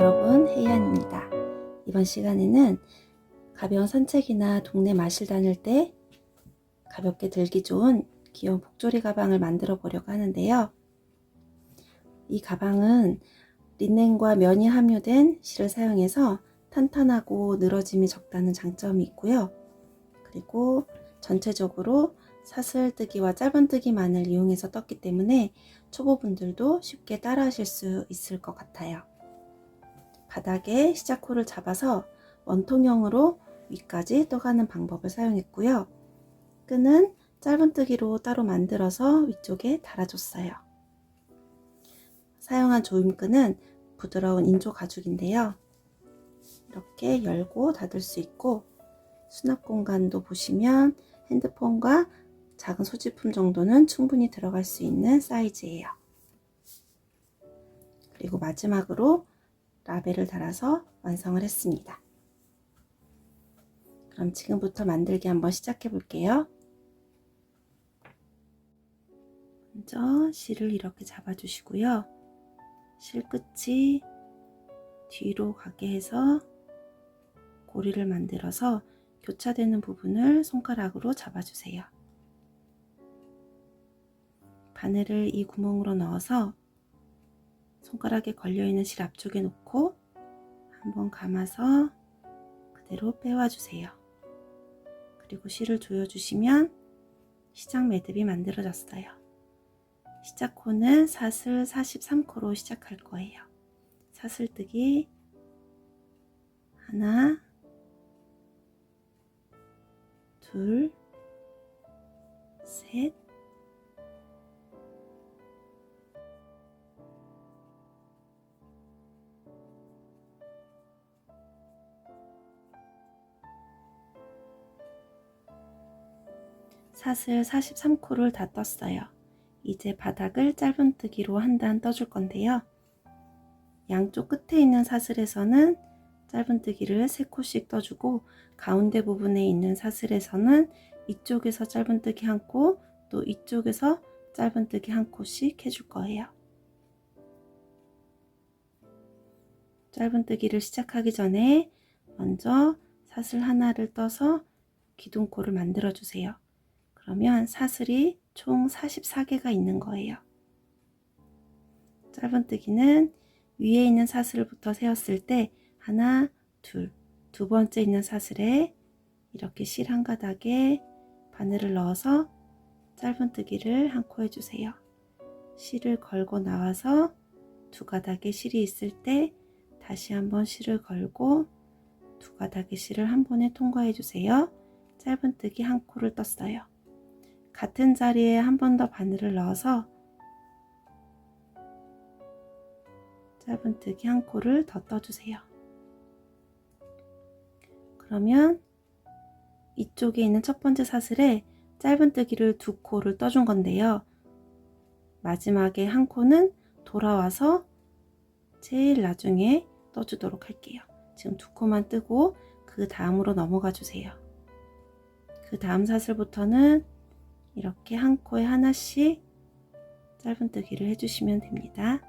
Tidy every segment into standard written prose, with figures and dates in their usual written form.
여러분, 혜연입니다. 이번 시간에는 가벼운 산책이나 동네 마실 다닐 때 가볍게 들기 좋은 귀여운 복조리 가방을 만들어 보려고 하는데요. 이 가방은 린넨과 면이 함유된 실을 사용해서 탄탄하고 늘어짐이 적다는 장점이 있고요. 그리고 전체적으로 사슬뜨기와 짧은뜨기만을 이용해서 떴기 때문에 초보분들도 쉽게 따라 하실 수 있을 것 같아요. 바닥에 시작코를 잡아서 원통형으로 위까지 떠가는 방법을 사용했고요. 끈은 짧은뜨기로 따로 만들어서 위쪽에 달아줬어요. 사용한 조임끈은 부드러운 인조 가죽인데요. 이렇게 열고 닫을 수 있고 수납 공간도 보시면 핸드폰과 작은 소지품 정도는 충분히 들어갈 수 있는 사이즈예요. 그리고 마지막으로 라벨을 달아서 완성을 했습니다. 그럼 지금부터 만들기 한번 시작해 볼게요. 먼저 실을 이렇게 잡아 주시고요. 실 끝이 뒤로 가게 해서 고리를 만들어서 교차되는 부분을 손가락으로 잡아주세요. 바늘을 이 구멍으로 넣어서 손가락에 걸려있는 실 앞쪽에 놓고 한번 감아서 그대로 빼와 주세요. 그리고 실을 조여주시면 시작 매듭이 만들어졌어요. 시작코는 사슬 43코로 시작할 거예요. 사슬뜨기 하나, 둘, 셋, 사슬 43코를 다 떴어요. 이제 바닥을 짧은뜨기로 한 단 떠줄 건데요. 양쪽 끝에 있는 사슬에서는 짧은뜨기를 3코씩 떠주고 가운데 부분에 있는 사슬에서는 이쪽에서 짧은뜨기 1코, 또 이쪽에서 짧은뜨기 1코씩 해줄 거예요. 짧은뜨기를 시작하기 전에 먼저 사슬 하나를 떠서 기둥코를 만들어 주세요. 그러면 사슬이 총 44개가 있는 거예요. 짧은뜨기는 위에 있는 사슬부터 세었을 때 하나, 둘, 두 번째 있는 사슬에 이렇게 실 한 가닥에 바늘을 넣어서 짧은뜨기를 1코 해주세요. 실을 걸고 나와서 두 가닥에 실이 있을 때 다시 한번 실을 걸고 두 가닥의 실을 한 번에 통과해 주세요. 짧은뜨기 1코를 떴어요. 같은 자리에 한 번 더 바늘을 넣어서 짧은뜨기 1코를 더 떠주세요. 그러면 이쪽에 있는 첫 번째 사슬에 짧은뜨기를 2코를 떠준 건데요. 마지막에 1코는 돌아와서 제일 나중에 떠주도록 할게요. 지금 2코만 뜨고 그 다음으로 넘어가 주세요. 그 다음 사슬부터는 이렇게 1코에 하나씩 짧은뜨기를 해주시면 됩니다.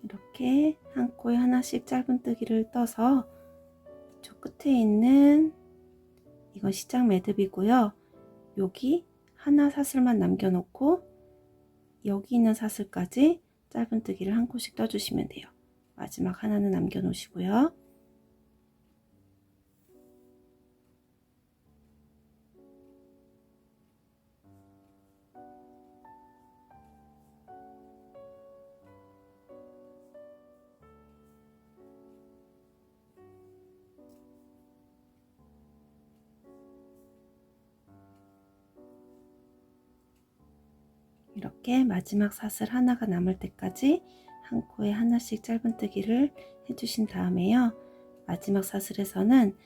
이렇게 1코에 하나씩 짧은뜨기를 떠서 저 끝에 있는 이건 시작 매듭이고요. 여기 하나 사슬만 남겨놓고 여기 있는 사슬까지 짧은뜨기를 1코씩 떠주시면 돼요. 마지막 하나는 남겨놓으시고요. 이렇게 마지막 사슬 하나가 남을 때까지 1코에 하나씩 짧은뜨기를 해주신 다음에요. 마지막 사슬에서는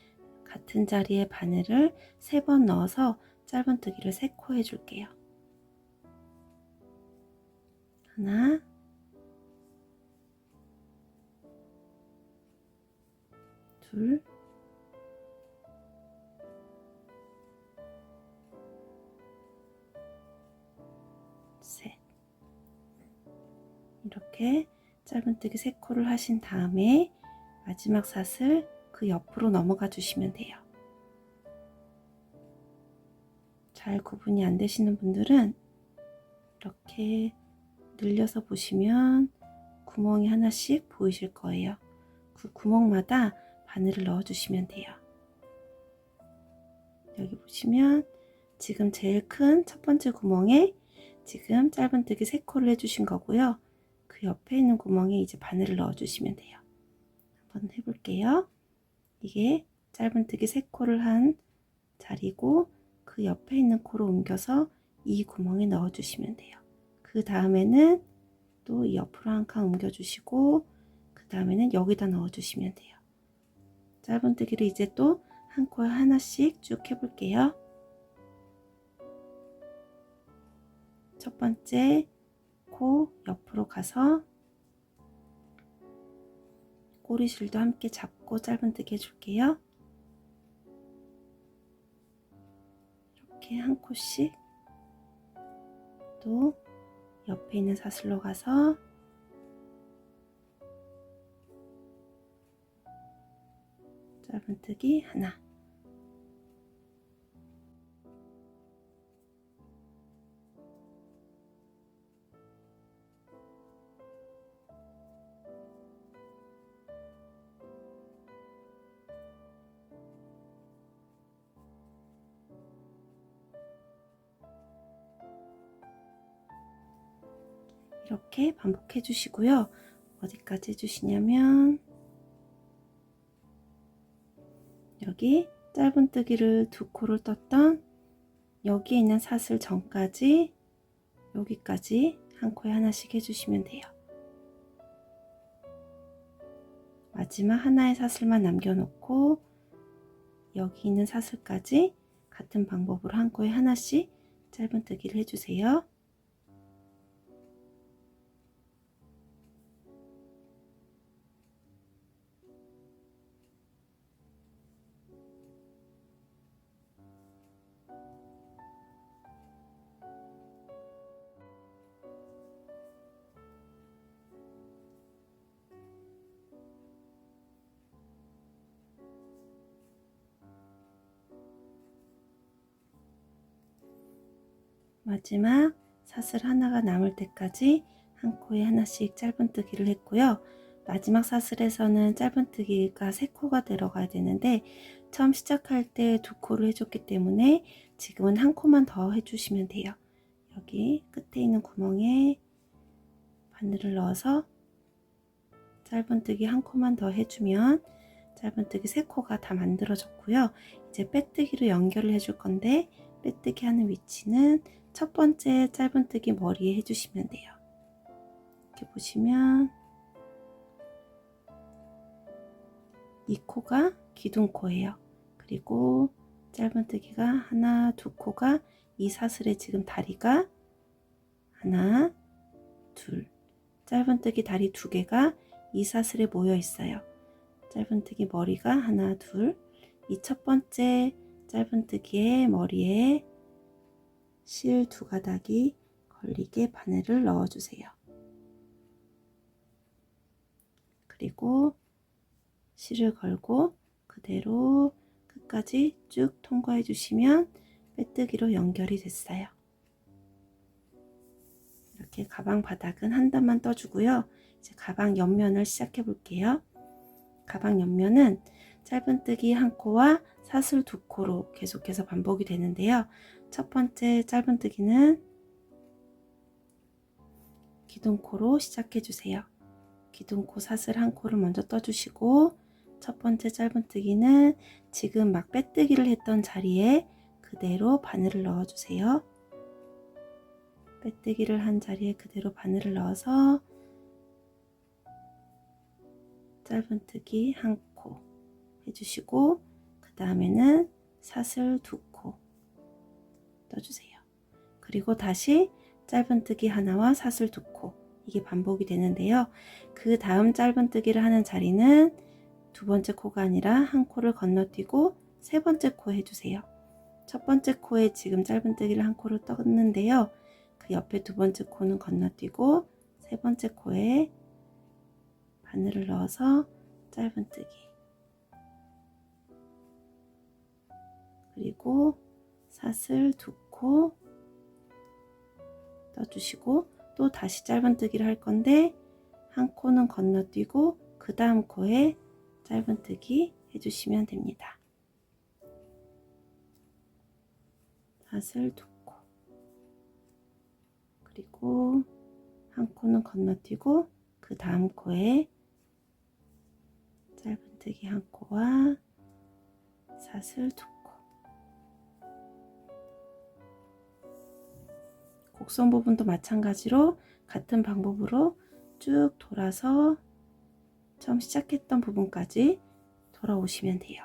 같은 자리에 바늘을 3번 넣어서 짧은뜨기를 3코 해줄게요. 하나, 둘, 셋. 이렇게 짧은뜨기 3코를 하신 다음에 마지막 사슬 그 옆으로 넘어가 주시면 돼요. 잘 구분이 안 되시는 분들은 이렇게 늘려서 보시면 구멍이 하나씩 보이실 거예요. 그 구멍마다 바늘을 넣어 주시면 돼요. 여기 보시면 지금 제일 큰 첫 번째 구멍에 지금 짧은뜨기 3코를 해주신 거고요. 그 옆에 있는 구멍에 이제 바늘을 넣어 주시면 돼요. 한번 해볼게요. 이게 짧은뜨기 3코를 한 자리고 그 옆에 있는 코로 옮겨서 이 구멍에 넣어 주시면 돼요. 그 다음에는 또 이 옆으로 한 칸 옮겨 주시고 그 다음에는 여기다 넣어 주시면 돼요. 짧은뜨기를 이제 또 한 코에 하나씩 쭉 해볼게요. 첫 번째 코 옆으로 가서 꼬리줄도 함께 잡고 짧은뜨기 해줄게요. 이렇게 한 코씩 또 옆에 있는 사슬로 가서 짧은뜨기 하나, 이렇게 반복해 주시고요. 어디까지 해주시냐면 여기 짧은뜨기를 2코를 떴던 여기에 있는 사슬 전까지 여기까지 한 코에 하나씩 해주시면 돼요. 마지막 하나의 사슬만 남겨놓고 여기 있는 사슬까지 같은 방법으로 한 코에 하나씩 짧은뜨기를 해주세요. 마지막 사슬 하나가 남을 때까지 한 코에 하나씩 짧은뜨기를 했고요. 마지막 사슬에서는 짧은뜨기가 3코가 들어가야 되는데 처음 시작할 때 2코를 해줬기 때문에 지금은 한 코만 더 해주시면 돼요. 여기 끝에 있는 구멍에 바늘을 넣어서 짧은뜨기 한 코만 더 해주면 짧은뜨기 3코가 다 만들어졌고요. 이제 빼뜨기로 연결을 해줄 건데 빼뜨기 하는 위치는 첫 번째 짧은뜨기 머리에 해주시면 돼요. 이렇게 보시면 이 코가 기둥코예요. 그리고 짧은뜨기가 하나, 2코가 이 사슬의 지금 다리가 하나, 둘, 짧은뜨기 다리 2개가 이 사슬에 모여 있어요. 짧은뜨기 머리가 하나, 둘, 이 첫 번째 짧은뜨기의 머리에 실 2가닥이 걸리게 바늘을 넣어주세요. 그리고 실을 걸고 그대로 끝까지 쭉 통과해 주시면 빼뜨기로 연결이 됐어요. 이렇게 가방 바닥은 한 단만 떠주고요. 이제 가방 옆면을 시작해 볼게요. 가방 옆면은 짧은뜨기 한 코와 사슬 2코로 계속해서 반복이 되는데요. 첫 번째 짧은뜨기는 기둥코로 시작해 주세요. 기둥코 사슬 한 코를 먼저 떠주시고 첫 번째 짧은뜨기는 지금 막 빼뜨기를 했던 자리에 그대로 바늘을 넣어주세요. 빼뜨기를 한 자리에 그대로 바늘을 넣어서 짧은뜨기 한 코 해주시고 그 다음에는 사슬 2코 떠주세요. 그리고 다시 짧은뜨기 하나와 사슬 2코 이게 반복이 되는데요. 그 다음 짧은뜨기를 하는 자리는 두 번째 코가 아니라 한 코를 건너뛰고 세 번째 코에 해주세요. 첫 번째 코에 지금 짧은뜨기를 한 코를 떴는데요. 그 옆에 두 번째 코는 건너뛰고 세 번째 코에 바늘을 넣어서 짧은뜨기, 그리고 사슬 두 코 떠주시고 또 다시 짧은뜨기를 할 건데 한 코는 건너뛰고 그 다음 코에 짧은뜨기 해주시면 됩니다. 사슬 두 코, 그리고 한 코는 건너뛰고 그 다음 코에 짧은뜨기 한 코와 사슬 두 코. 곡선 부분도 마찬가지로 같은 방법으로 쭉 돌아서 처음 시작했던 부분까지 돌아오시면 돼요.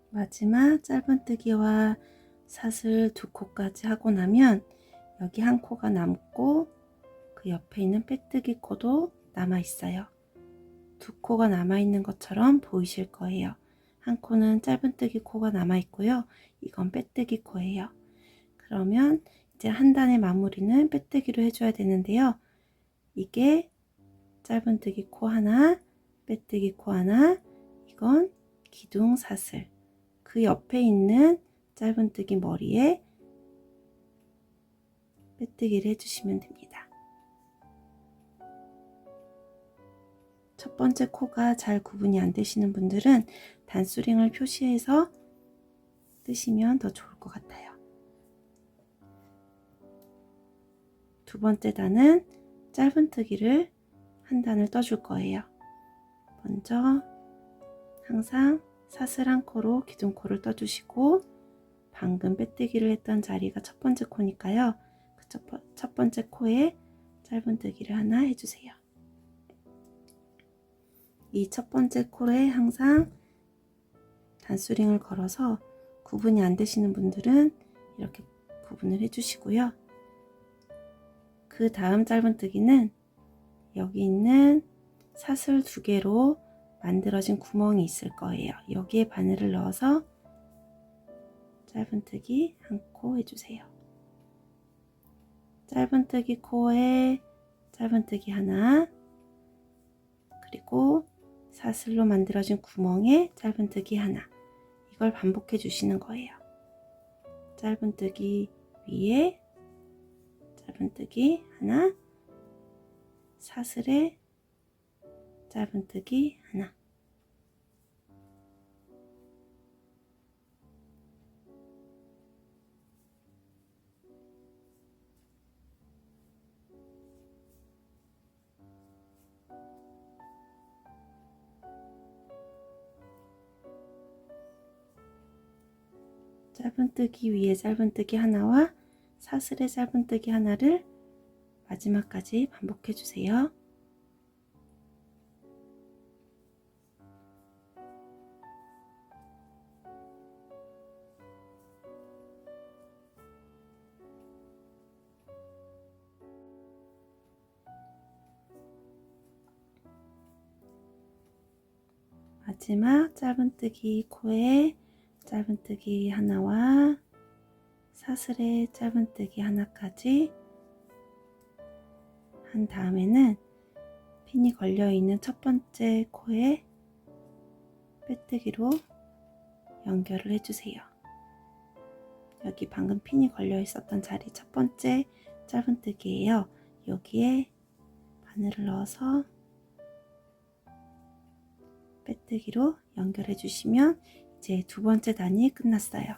마지막 짧은뜨기와 사슬 두 코까지 하고 나면 여기 한 코가 남고 그 옆에 있는 빼뜨기 코도 남아 있어요. 두 코가 남아 있는 것처럼 보이실 거예요. 한 코는 짧은뜨기 코가 남아 있고요. 이건 빼뜨기 코예요. 그러면 이제 한 단의 마무리는 빼뜨기로 해줘야 되는데요. 이게 짧은뜨기 코 하나, 빼뜨기 코 하나, 이건 기둥 사슬. 그 옆에 있는 짧은뜨기 머리에 빼뜨기를 해주시면 됩니다. 첫 번째 코가 잘 구분이 안 되시는 분들은 단수링을 표시해서 뜨시면 더 좋을 것 같아요. 두 번째 단은 짧은뜨기를 한 단을 떠줄 거예요. 먼저 항상 사슬 한 코로 기둥코를 떠주시고 방금 빼뜨기를 했던 자리가 첫 번째 코니까요. 그 첫 번째 코에 짧은뜨기를 하나 해주세요. 이 첫 번째 코에 항상 단수링을 걸어서 구분이 안 되시는 분들은 이렇게 구분을 해주시고요. 그 다음 짧은뜨기는 여기 있는 사슬 두 개로 만들어진 구멍이 있을 거예요. 여기에 바늘을 넣어서 짧은뜨기 한 코 해주세요. 짧은뜨기 코에 짧은뜨기 하나, 그리고 사슬로 만들어진 구멍에 짧은뜨기 하나, 이걸 반복해 주시는 거예요. 짧은뜨기 위에 짧은뜨기 하나, 사슬에 짧은뜨기 하나. 짧은뜨기 위에 짧은뜨기 하나와 사슬에 짧은뜨기 하나를 마지막까지 반복해 주세요. 마지막 짧은뜨기 코에 짧은뜨기 하나와 사슬에 짧은뜨기 하나까지 한 다음에는 핀이 걸려 있는 첫 번째 코에 빼뜨기로 연결을 해주세요. 여기 방금 핀이 걸려 있었던 자리 첫 번째 짧은뜨기예요. 여기에 바늘을 넣어서 빼뜨기로 연결해 주시면 이제 두 번째 단이 끝났어요.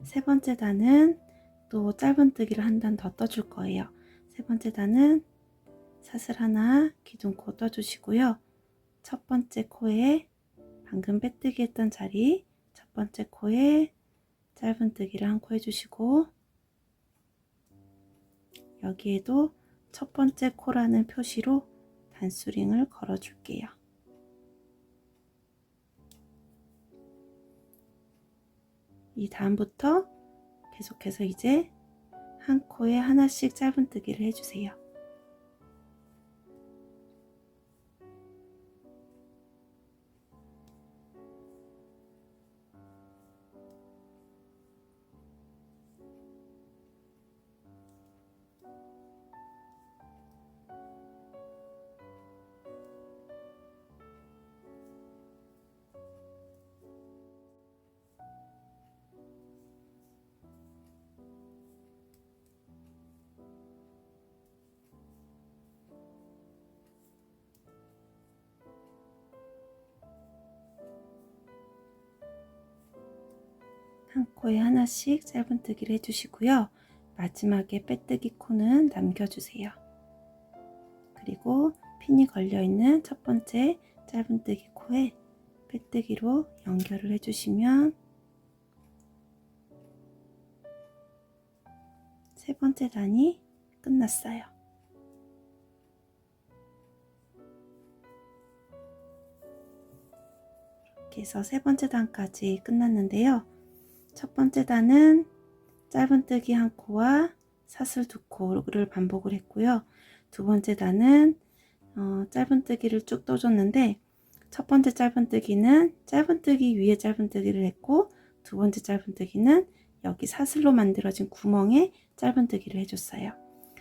세 번째 단은 또 짧은뜨기를 한 단 더 떠줄 거예요. 세 번째 단은 사슬 하나 기둥코 떠주시고요. 첫 번째 코에 방금 빼뜨기 했던 자리 첫 번째 코에 짧은뜨기를 한 코 해주시고, 여기에도 첫 번째 코라는 표시로 단수링을 걸어 줄게요. 이 다음부터 계속해서 이제 한 코에 하나씩 짧은뜨기를 해주세요. 한 코에 하나씩 짧은뜨기를 해주시고요. 마지막에 빼뜨기 코는 남겨주세요. 그리고 핀이 걸려있는 첫 번째 짧은뜨기 코에 빼뜨기로 연결을 해주시면 세 번째 단이 끝났어요. 이렇게 해서 세 번째 단까지 끝났는데요. 첫 번째 단은 짧은뜨기 한 코와 사슬 두 코를 반복을 했고요. 두 번째 단은 짧은뜨기를 쭉 떠줬는데, 첫 번째 짧은뜨기는 짧은뜨기 위에 짧은뜨기를 했고, 두 번째 짧은뜨기는 여기 사슬로 만들어진 구멍에 짧은뜨기를 해줬어요.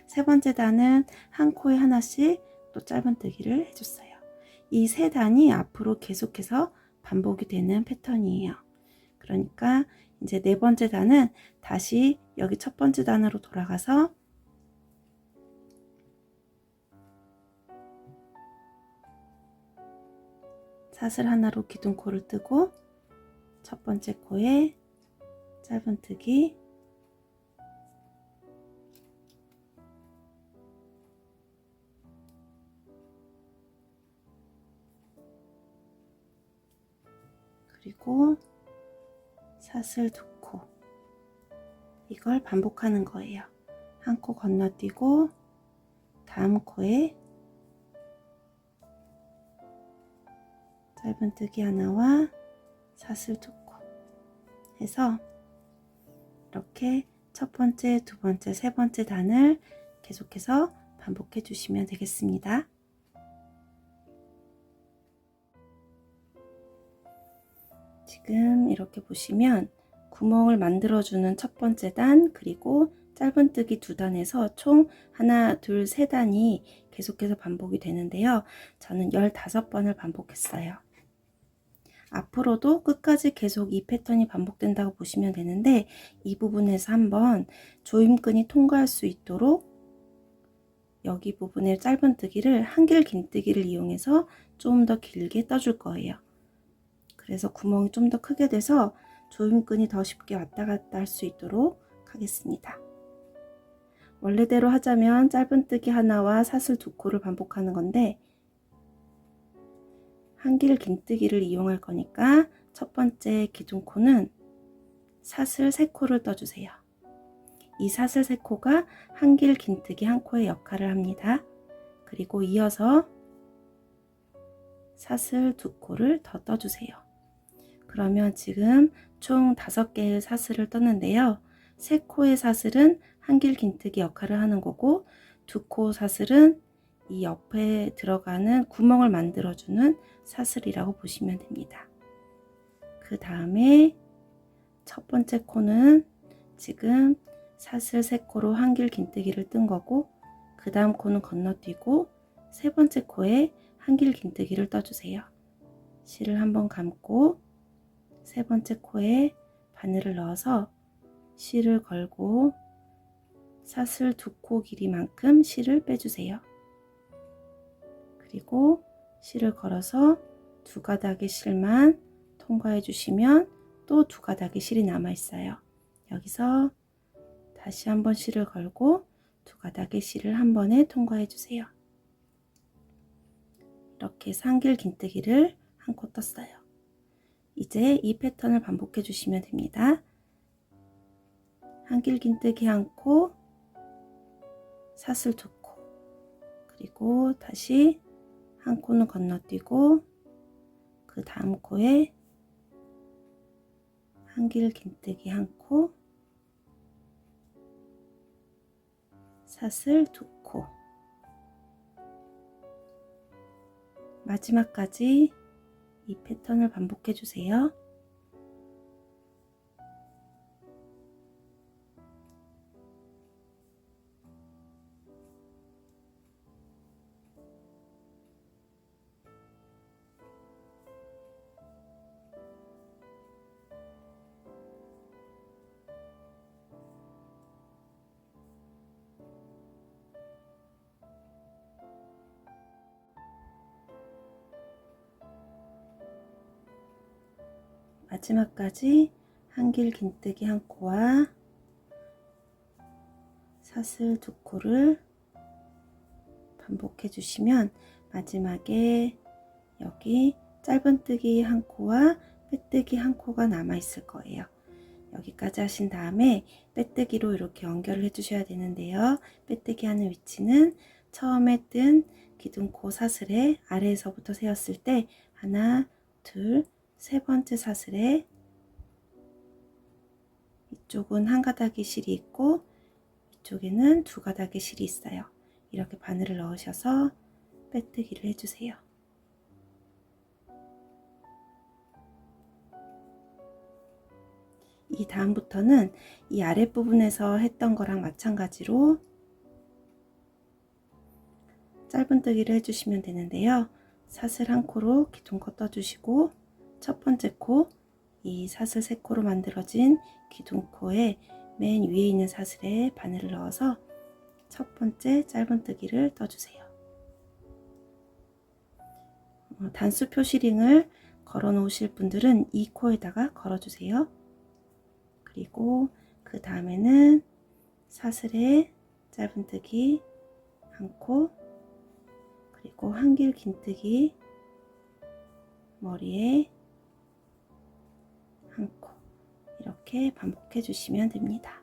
세 번째 단은 한 코에 하나씩 또 짧은뜨기를 해줬어요. 이 세 단이 앞으로 계속해서 반복이 되는 패턴이에요. 그러니까 이제 네 번째 단은 다시 여기 첫 번째 단으로 돌아가서 사슬 하나로 기둥코를 뜨고 첫 번째 코에 짧은뜨기, 그리고 사슬 두 코, 이걸 반복하는 거예요. 한 코 건너뛰고 다음 코에 짧은뜨기 하나와 사슬 두 코 해서 이렇게 첫 번째, 두 번째, 세 번째 단을 계속해서 반복해 주시면 되겠습니다. 지금 이렇게 보시면 구멍을 만들어주는 첫 번째 단, 그리고 짧은뜨기 두 단에서 총 하나, 둘, 세 단이 계속해서 반복이 되는데요. 저는 15번을 반복했어요. 앞으로도 끝까지 계속 이 패턴이 반복된다고 보시면 되는데, 이 부분에서 한번 조임끈이 통과할 수 있도록 여기 부분에 짧은뜨기를 한길 긴뜨기를 이용해서 좀 더 길게 떠줄 거예요. 그래서 구멍이 좀 더 크게 돼서 조임끈이 더 쉽게 왔다 갔다 할 수 있도록 하겠습니다. 원래대로 하자면 짧은뜨기 하나와 사슬 두 코를 반복하는 건데, 한길 긴뜨기를 이용할 거니까 첫 번째 기둥코는 사슬 3코를 떠주세요. 이 사슬 3코가 한길 긴뜨기 한 코의 역할을 합니다. 그리고 이어서 사슬 2코를 더 떠주세요. 그러면 지금 총 5개의 사슬을 떴는데요. 3코의 사슬은 한길 긴뜨기 역할을 하는 거고, 2코 사슬은 이 옆에 들어가는 구멍을 만들어주는 사슬이라고 보시면 됩니다. 그 다음에 첫 번째 코는 지금 사슬 3코로 한길 긴뜨기를 뜬 거고, 그 다음 코는 건너뛰고 세 번째 코에 한길 긴뜨기를 떠주세요. 실을 한번 감고 세 번째 코에 바늘을 넣어서 실을 걸고 사슬 2코 길이만큼 실을 빼주세요. 그리고 실을 걸어서 두 가닥의 실만 통과해 주시면 또 두 가닥의 실이 남아 있어요. 여기서 다시 한번 실을 걸고 두 가닥의 실을 한 번에 통과해 주세요. 이렇게 상길 긴뜨기를 한 코 떴어요. 이제 이 패턴을 반복해 주시면 됩니다. 한길 긴뜨기 한 코, 사슬 두 코, 그리고 다시 한 코는 건너뛰고 그 다음 코에 한길 긴뜨기 한 코, 사슬 두 코, 마지막까지 이 패턴을 반복해 주세요. 마지막까지 한길 긴뜨기 한 코와 사슬 두 코를 반복해 주시면 마지막에 여기 짧은뜨기 한 코와 빼뜨기 한 코가 남아 있을 거예요. 여기까지 하신 다음에 빼뜨기로 이렇게 연결을 해 주셔야 되는데요. 빼뜨기 하는 위치는 처음에 뜬 기둥코 사슬의 아래에서부터 세었을 때 하나, 둘, 세 번째 사슬에 이쪽은 한 가닥의 실이 있고 이쪽에는 두 가닥의 실이 있어요. 이렇게 바늘을 넣으셔서 빼뜨기를 해주세요. 이 다음부터는 이 아랫부분에서 했던 거랑 마찬가지로 짧은뜨기를 해주시면 되는데요. 사슬 한 코로 기둥코 떠주시고 첫 번째 코, 이 사슬 세 코로 만들어진 기둥코에 맨 위에 있는 사슬에 바늘을 넣어서 첫 번째 짧은뜨기를 떠주세요. 단수 표시링을 걸어 놓으실 분들은 이 코에다가 걸어주세요. 그리고 그 다음에는 사슬에 짧은뜨기 한 코, 그리고 한길 긴뜨기 머리에 한 코, 이렇게 반복해 주시면 됩니다.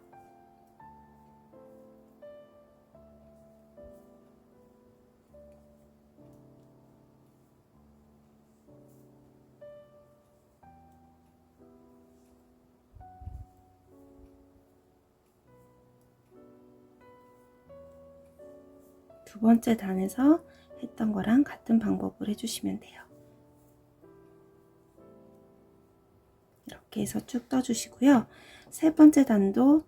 두 번째 단에서 했던 거랑 같은 방법을 해주시면 돼요. 이렇게 해서 쭉 떠주시고요. 세 번째 단도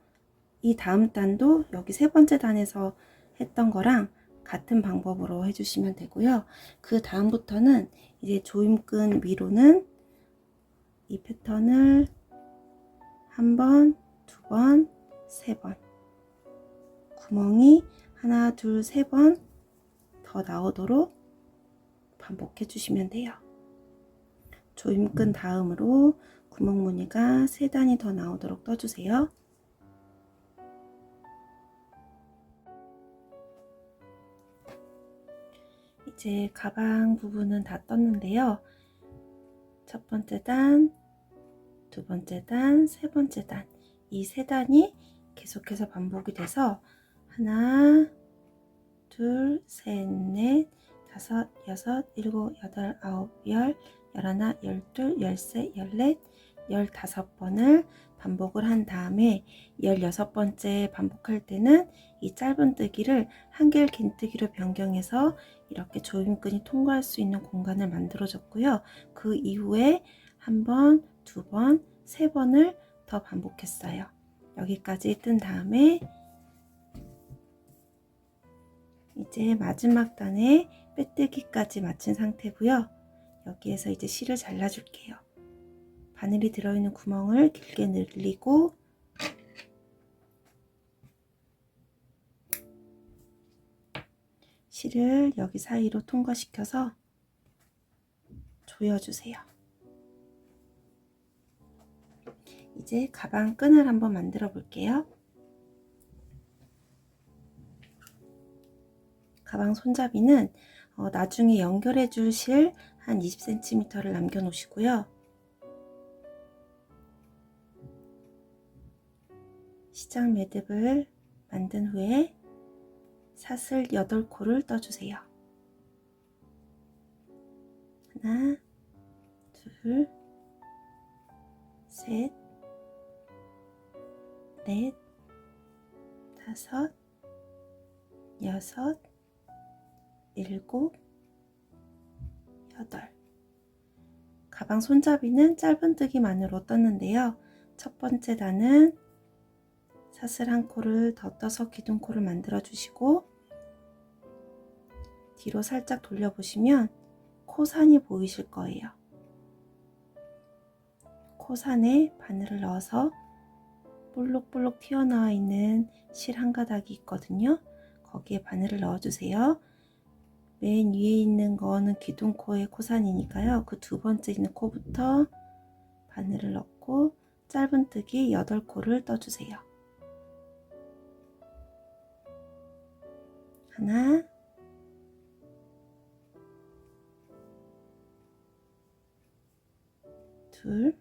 이 다음 단도 여기 세 번째 단에서 했던 거랑 같은 방법으로 해주시면 되고요. 그 다음부터는 이제 조임끈 위로는 이 패턴을 한 번, 두 번, 세 번 구멍이 하나, 둘, 세 번 더 나오도록 반복해 주시면 돼요. 조임끈 다음으로 구멍 무늬가 세 단이 더 나오도록 떠주세요. 이제 가방 부분은 다 떴는데요. 첫 번째 단, 두 번째 단, 세 번째 단, 이 세 단이 계속해서 반복이 돼서 하나, 둘, 셋, 넷, 다섯, 여섯, 일곱, 여덟, 아홉, 열, 열하나, 열둘, 열세, 열넷, 15번을 반복을 한 다음에 16번째 반복할 때는 이 짧은뜨기를 한길 긴뜨기로 변경해서 이렇게 조임끈이 통과할 수 있는 공간을 만들어 줬고요. 그 이후에 한 번, 두 번, 세 번을 더 반복했어요. 여기까지 뜬 다음에 이제 마지막 단에 빼뜨기까지 마친 상태고요. 여기에서 이제 실을 잘라 줄게요. 바늘이 들어있는 구멍을 길게 늘리고 실을 여기 사이로 통과시켜서 조여주세요. 이제 가방 끈을 한번 만들어 볼게요. 가방 손잡이는 나중에 연결해 줄 실 한 20cm를 남겨 놓으시고요. 시작 매듭을 만든 후에 사슬 8코를 떠주세요. 하나, 둘, 셋, 넷, 다섯, 여섯, 일곱, 여덟. 가방 손잡이는 짧은뜨기만으로 떴는데요. 첫 번째 단은 사슬 한 코를 더 떠서 기둥코를 만들어 주시고 뒤로 살짝 돌려보시면 코산이 보이실 거예요. 코산에 바늘을 넣어서 볼록볼록 튀어나와 있는 실 한 가닥이 있거든요. 거기에 바늘을 넣어주세요. 맨 위에 있는 거는 기둥코의 코산이니까요. 그 두 번째 있는 코부터 바늘을 넣고 짧은뜨기 8코를 떠주세요. 하나, 둘,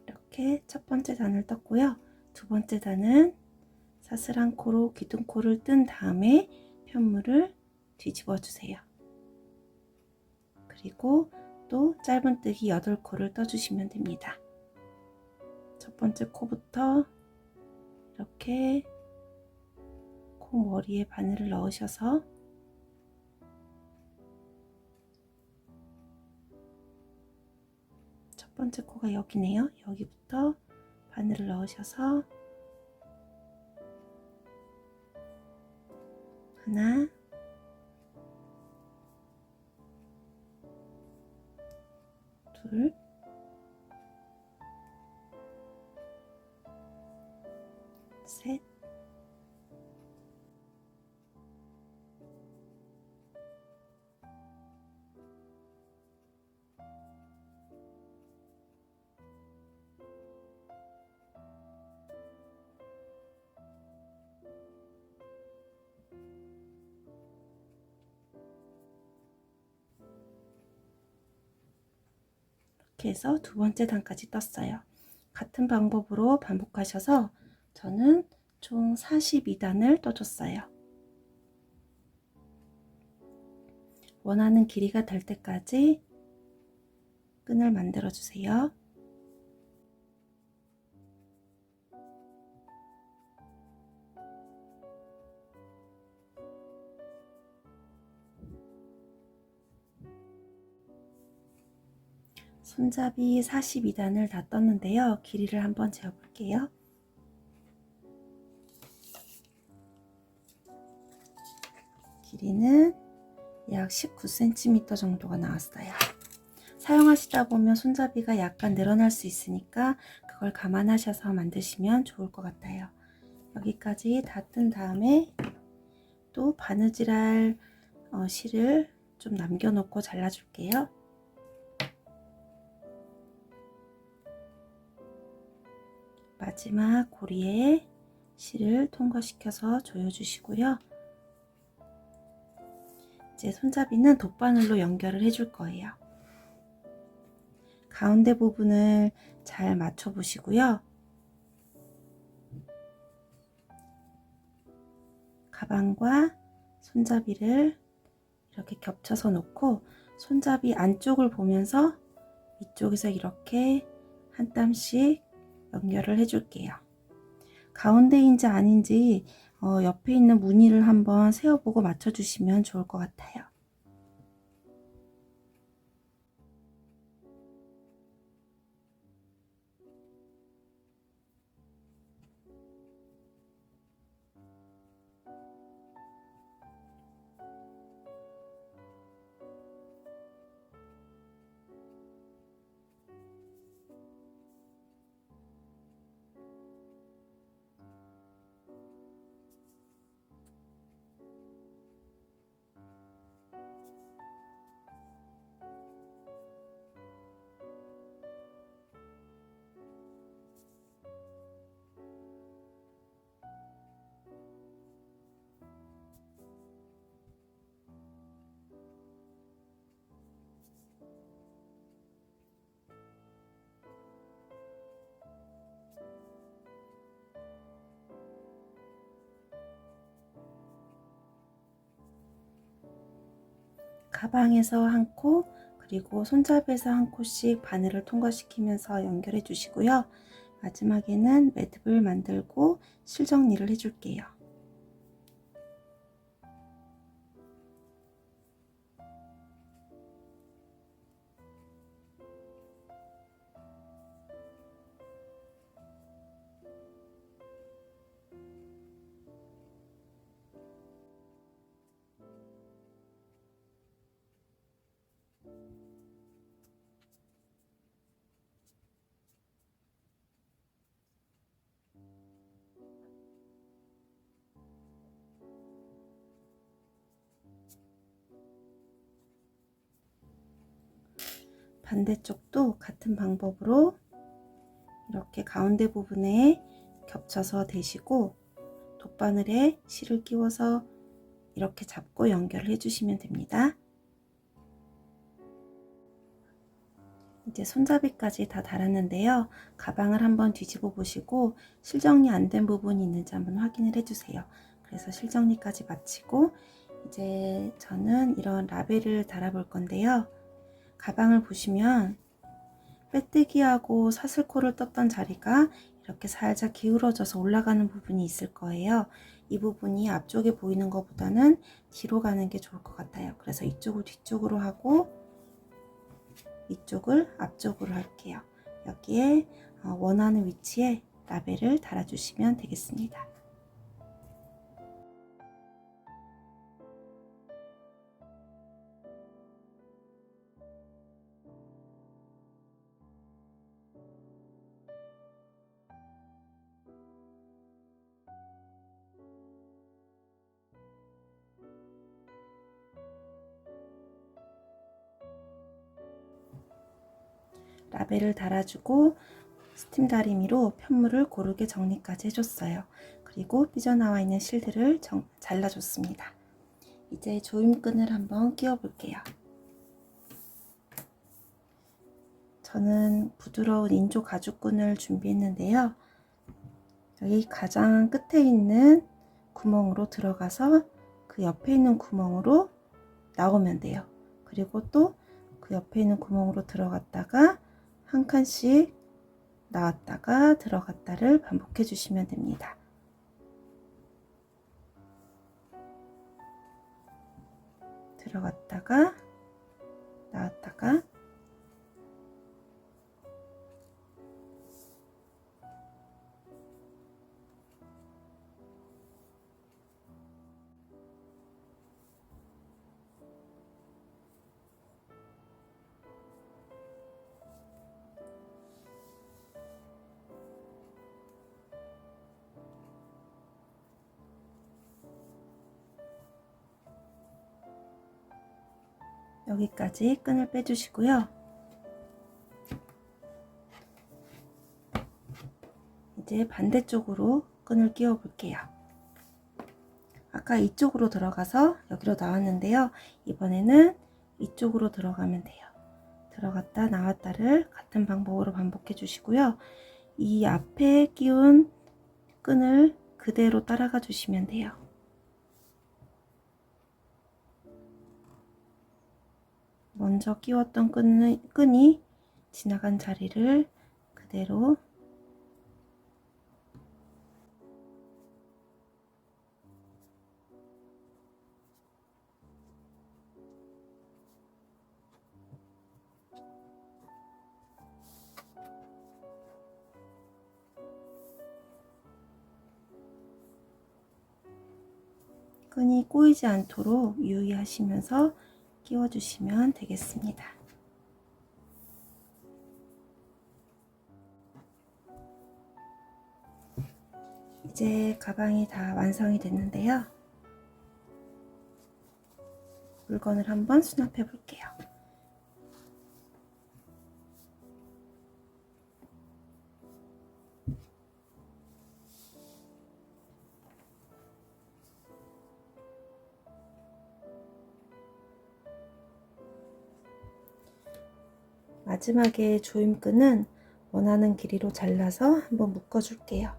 이렇게 첫 번째 단을 떴고요. 두 번째 단은 사슬 한 코로 기둥코를 뜬 다음에 편물을 뒤집어 주세요. 그리고 또 짧은뜨기 8코를 떠주시면 됩니다. 첫 번째 코부터 이렇게 코 머리에 바늘을 넣으셔서 첫 번째 코가 여기네요. 여기부터 바늘을 넣으셔서 하나, 둘, 셋, 이렇게 해서 두 번째 단까지 떴어요. 같은 방법으로 반복하셔서 저는 총 42단을 떠줬어요. 원하는 길이가 될 때까지 끈을 만들어 주세요. 손잡이 42단을 다 떴는데요. 길이를 한번 재어 볼게요. 길이는 약 19cm 정도가 나왔어요. 사용하시다 보면 손잡이가 약간 늘어날 수 있으니까 그걸 감안하셔서 만드시면 좋을 것 같아요. 여기까지 다 뜬 다음에 또 바느질할 실을 좀 남겨놓고 잘라줄게요. 마지막 고리에 실을 통과시켜서 조여주시고요. 이제 손잡이는 돗바늘로 연결을 해줄 거예요. 가운데 부분을 잘 맞춰 보시고요. 가방과 손잡이를 이렇게 겹쳐서 놓고 손잡이 안쪽을 보면서 위쪽에서 이렇게 한 땀씩 연결을 해줄게요. 가운데인지 아닌지 옆에 있는 무늬를 한번 세어보고 맞춰주시면 좋을 것 같아요. 가방에서 한 코, 그리고 손잡이에서 한 코씩 바늘을 통과시키면서 연결해 주시고요. 마지막에는 매듭을 만들고 실 정리를 해 줄게요. 반대쪽도 같은 방법으로 이렇게 가운데 부분에 겹쳐서 대시고 돗바늘에 실을 끼워서 이렇게 잡고 연결을 해주시면 됩니다. 이제 손잡이까지 다 달았는데요. 가방을 한번 뒤집어 보시고 실정리 안 된 부분이 있는지 한번 확인을 해주세요. 그래서 실정리까지 마치고 이제 저는 이런 라벨을 달아 볼 건데요. 가방을 보시면 빼뜨기하고 사슬코를 떴던 자리가 이렇게 살짝 기울어져서 올라가는 부분이 있을 거예요. 이 부분이 앞쪽에 보이는 것보다는 뒤로 가는 게 좋을 것 같아요. 그래서 이쪽을 뒤쪽으로 하고 이쪽을 앞쪽으로 할게요. 여기에 원하는 위치에 라벨을 달아주시면 되겠습니다. 라벨을 달아주고 스팀 다리미로 편물을 고르게 정리까지 해줬어요. 그리고 삐져나와 있는 실들을 잘라줬습니다. 이제 조임끈을 한번 끼워 볼게요. 저는 부드러운 인조 가죽끈을 준비했는데요. 여기 가장 끝에 있는 구멍으로 들어가서 그 옆에 있는 구멍으로 나오면 돼요. 그리고 또 그 옆에 있는 구멍으로 들어갔다가 한 칸씩 나왔다가 들어갔다를 반복해 주시면 됩니다. 들어갔다가 나왔다가 여기까지 끈을 빼주시고요. 이제 반대쪽으로 끈을 끼워 볼게요. 아까 이쪽으로 들어가서 여기로 나왔는데요. 이번에는 이쪽으로 들어가면 돼요. 들어갔다 나왔다를 같은 방법으로 반복해 주시고요. 이 앞에 끼운 끈을 그대로 따라가 주시면 돼요. 먼저 끼웠던 끈이 지나간 자리를 그대로 끈이 꼬이지 않도록 유의하시면서 끼워주시면 되겠습니다. 이제 가방이 다 완성이 됐는데요. 물건을 한번 수납해 볼게요. 마지막에 조임끈은 원하는 길이로 잘라서 한번 묶어 줄게요.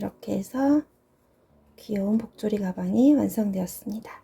이렇게 해서 귀여운 복조리 가방이 완성되었습니다.